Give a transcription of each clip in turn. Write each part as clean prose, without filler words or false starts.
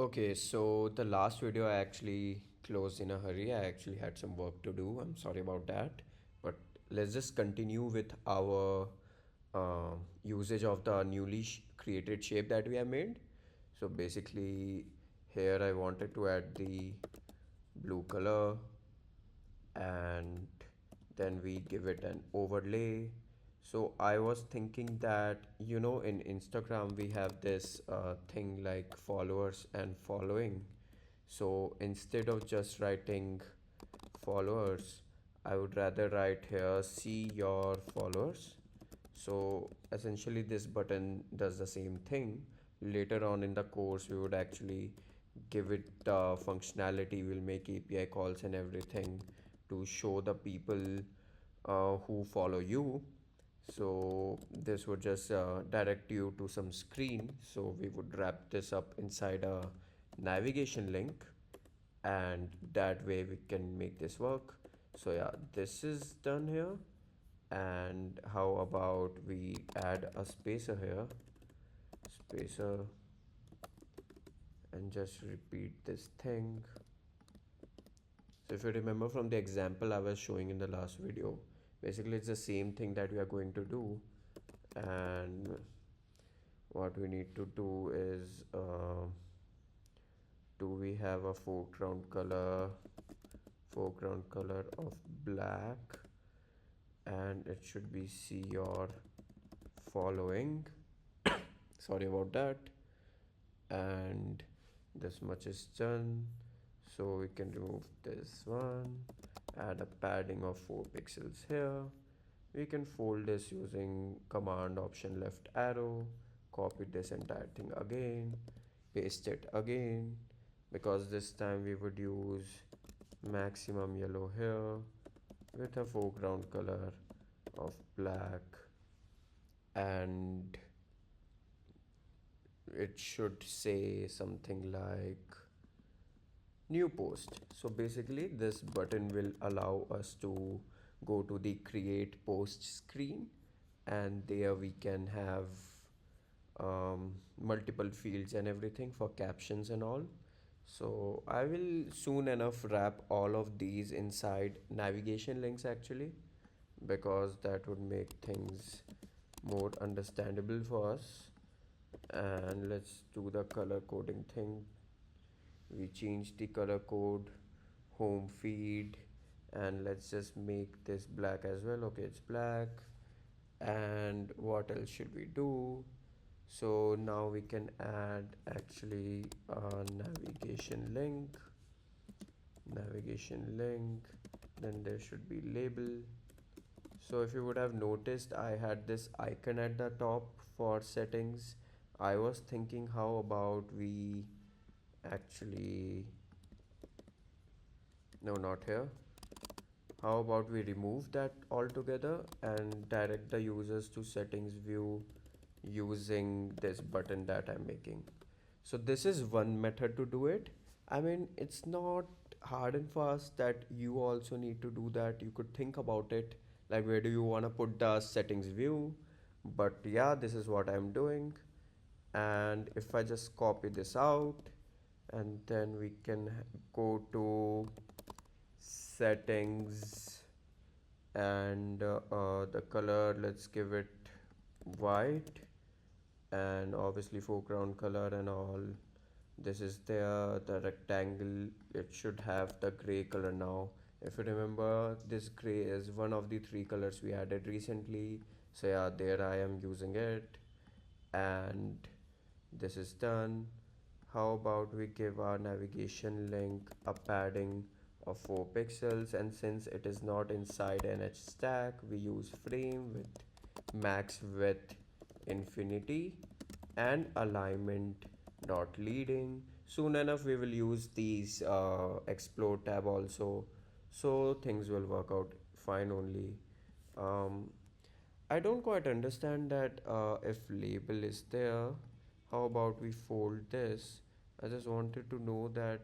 Okay, so the last video I actually closed in a hurry. I actually had some work to do. I'm sorry about that. But let's just continue with our usage of the newly created shape that we have made. So basically, here I wanted to add the blue color, and then we give it an overlay. So I was thinking that, in Instagram we have this thing like followers and following. So instead of just writing followers, I would rather write here see your followers. So essentially this button does the same thing. Later on in the course we would actually give it functionality. We'll make API calls and everything to show the people who follow you. So this would just direct you to some screen. So we would wrap this up inside a navigation link, and that way we can make this work. So yeah, this is done here. And how about we add a spacer here, spacer, and just repeat this thing. So if you remember from the example I was showing in the last video, basically it's the same thing that we are going to do. And what we need to do is, do we have a foreground color of black, and it should be see your following. Sorry about that. And this much is done, so we can remove this one, add a padding of 4 pixels here. We can fold this using command option left arrow, copy this entire thing again, paste it again, because this time we would use maximum yellow here with a foreground color of black, and it should say something like new post. So basically this button will allow us to go to the create post screen, and there we can have multiple fields and everything for captions and all. So I will soon enough wrap all of these inside navigation links actually, because that would make things more understandable for us. And let's do the color coding thing. We change the color code, home feed, and let's just make this black as well. Okay, it's black. And what else should we do? So now we can add actually a navigation link, then there should be label. So if you would have noticed, I had this icon at the top for settings. I was thinking how about we actually, no, not here. How about we remove that altogether and direct the users to settings view using this button that I'm making. So this is one method to do it. I mean, it's not hard and fast that you also need to do that. You could think about it, like where do you want to put the settings view. But yeah, this is what I'm doing. And if I just copy this out, and then we can go to settings, and the color, let's give it white, and obviously foreground color and all. This is there, the rectangle, it should have the gray color now. If you remember, this gray is one of the 3 colors we added recently. So yeah, there I am using it. And this is done. How about we give our navigation link a padding of 4 pixels, and since it is not inside an H stack, we use frame with max width infinity and alignment dot leading. Soon enough we will use these explode tab also, so things will work out fine only. um, I don't quite understand that if label is there, how about we fold this? I just wanted to know that.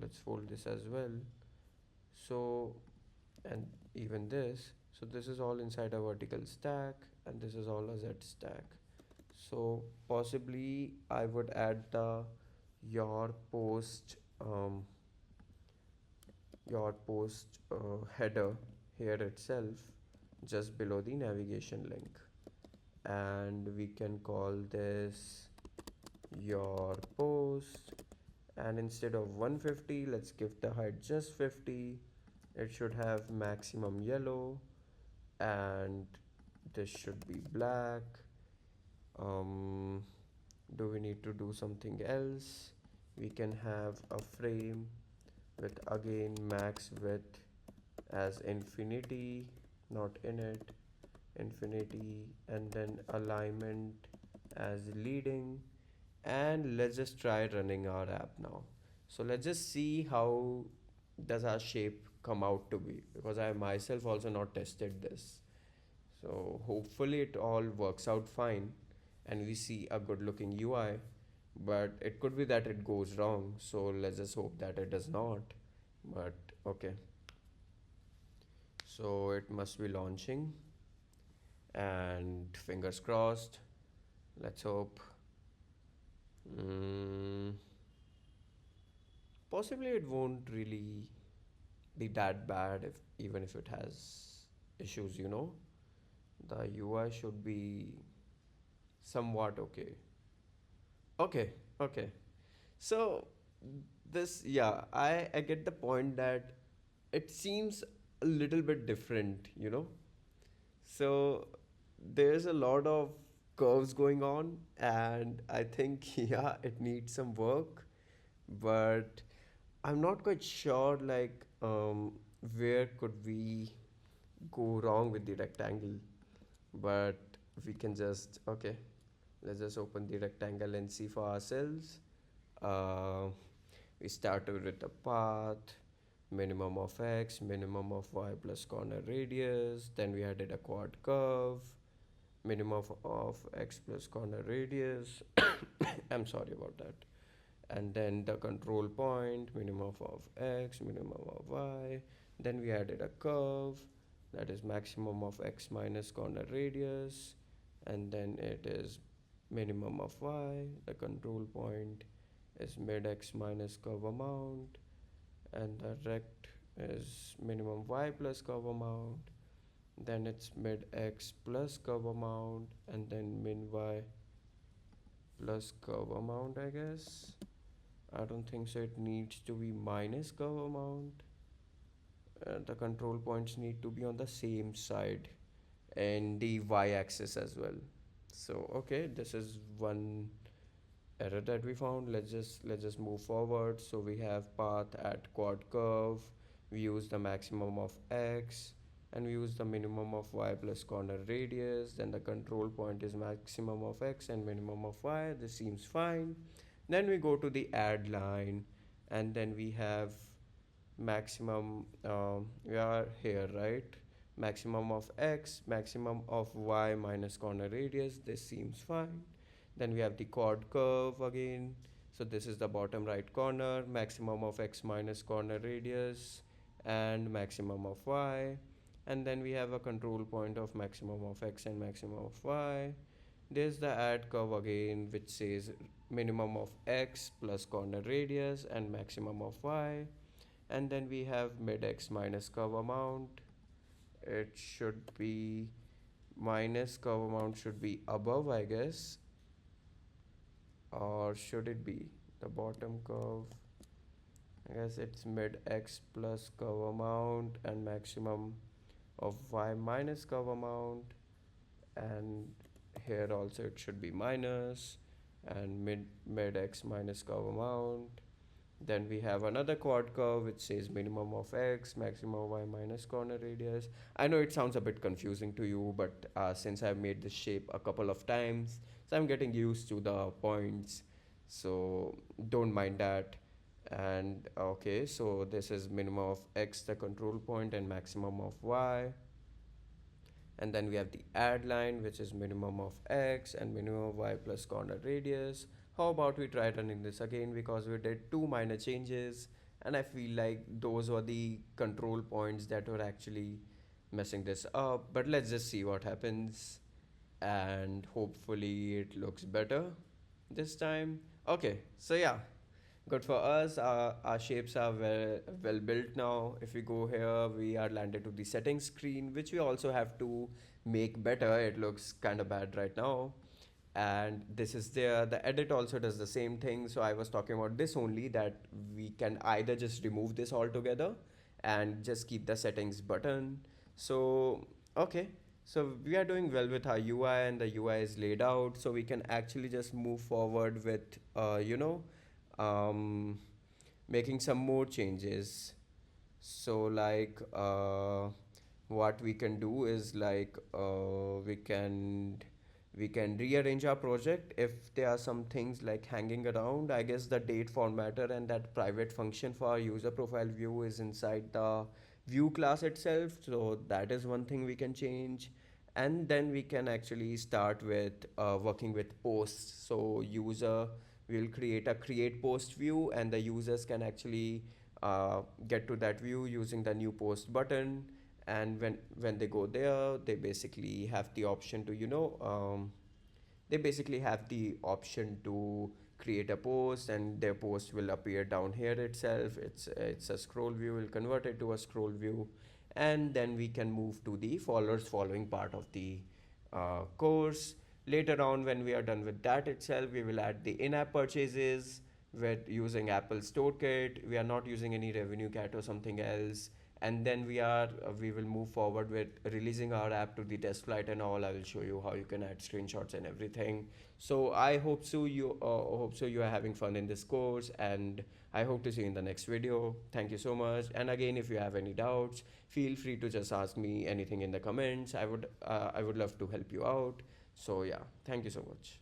Let's fold this as well. So, and even this. So this is all inside a vertical stack, and this is all a Z stack. So possibly I would add the your post header here itself, just below the navigation link, and we can call this your post. And instead of 150, let's give the height just 50. It should have maximum yellow, and this should be black. um, do we need to do something else? We can have a frame with again max width as infinity, not init, infinity, and then alignment as leading. And let's just try running our app now. So let's just see how does our shape come out to be, because I myself also not tested this. So hopefully it all works out fine and we see a good looking UI, but it could be that it goes wrong. So let's just hope that it does not. But okay, so it must be launching, and fingers crossed. Let's hope. Mm, possibly it won't really be that bad if even if it has issues. The UI should be somewhat okay. Okay, okay. So this, yeah, I get the point that it seems a little bit different. So there's a lot of curves going on, and I think yeah, it needs some work, but I'm not quite sure like where could we go wrong with the rectangle. But we can just, okay, let's just open the rectangle and see for ourselves. uh, we started with a path, minimum of x, minimum of y plus corner radius, then we added a quad curve, minimum of x plus corner radius. I'm sorry about that. And then the control point, minimum of x, minimum of y. Then we added a curve, that is maximum of x minus corner radius, and then it is minimum of y. The control point is mid x minus curve amount, and the rect is minimum y plus curve amount. Then it's mid x plus curve amount, and then min y plus curve amount, I guess. I don't think so. It needs to be minus curve amount. The control points need to be on the same side and the y-axis as well. So okay, this is one error that we found. Let's just move forward. So we have path at quad curve. We use the maximum of x, and we use the minimum of y plus corner radius. Then the control point is maximum of x and minimum of y. This seems fine. Then we go to the add line, and then we have maximum, we are here, right? Maximum of x, maximum of y minus corner radius. This seems fine. Then we have the chord curve again. So this is the bottom right corner, maximum of x minus corner radius, and maximum of y. And then we have a control point of maximum of x and maximum of y. There's the add curve again, which says minimum of x plus corner radius and maximum of y. And then we have mid x minus curve amount. It should be minus curve amount should be above, I guess, or should it be the bottom curve? I guess it's mid x plus curve amount and maximum of y minus curve amount, and here also it should be minus, and mid x minus curve amount. Then we have another quad curve which says minimum of x, maximum y minus corner radius. I know it sounds a bit confusing to you, but since I've made this shape a couple of times, so I'm getting used to the points. So don't mind that. And okay, so this is minimum of x, the control point, and maximum of y. And then we have the add line, which is minimum of x and minimum of y plus corner radius. How about we try running this again, because we did two minor changes, and I feel like those were the control points that were actually messing this up. But let's just see what happens, and hopefully it looks better this time. Okay, so yeah, Good for us. Our shapes are well built now. If we go here, we are landed to the settings screen, which we also have to make better. It looks kind of bad right now. And this is there. The edit also does the same thing. So I was talking about this only, that we can either just remove this altogether and just keep the settings button. So, okay. So we are doing well with our UI, and the UI is laid out. So we can actually just move forward with, um, making some more changes. So what we can do is we can rearrange our project if there are some things like hanging around. I guess the date formatter and that private function for our user profile view is inside the view class itself. So that is one thing we can change. And then we can actually start with working with posts. So user will create a create post view, and the users can actually get to that view using the new post button. And when they go there, they basically have the option to create a post, and their post will appear down here itself. It's a scroll view. We'll convert it to a scroll view, and then we can move to the followers following part of the course. Later on, when we are done with that itself, we will add the in-app purchases with using Apple's toolkit. We are not using any revenue cat or something else. And then we will move forward with releasing our app to the test flight and all. I will show you how you can add screenshots and everything. So I hope so you are having fun in this course, and I hope to see you in the next video. Thank you so much. And again, if you have any doubts, feel free to just ask me anything in the comments. I would love to help you out. So yeah, thank you so much.